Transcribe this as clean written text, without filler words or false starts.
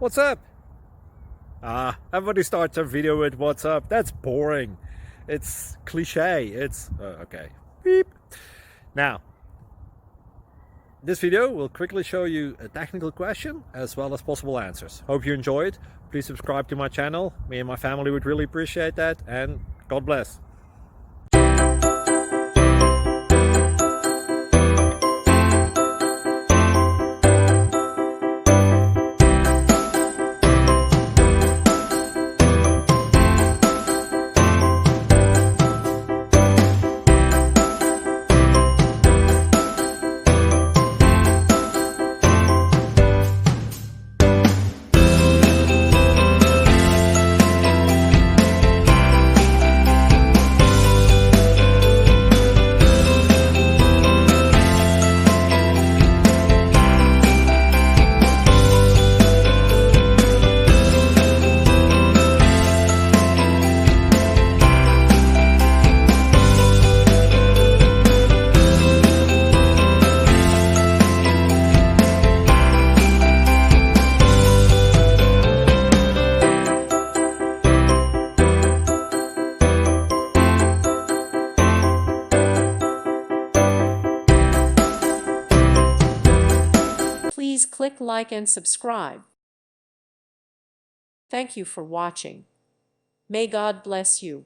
What's up? Everybody starts a video with what's up. That's boring. It's cliche. It's okay. Beep. Now, this video will quickly show you a technical question as well as possible answers. Hope you enjoy it. Please subscribe to my channel. Me and my family would really appreciate that, and God bless. Please click like and subscribe. Thank you for watching. May God bless you.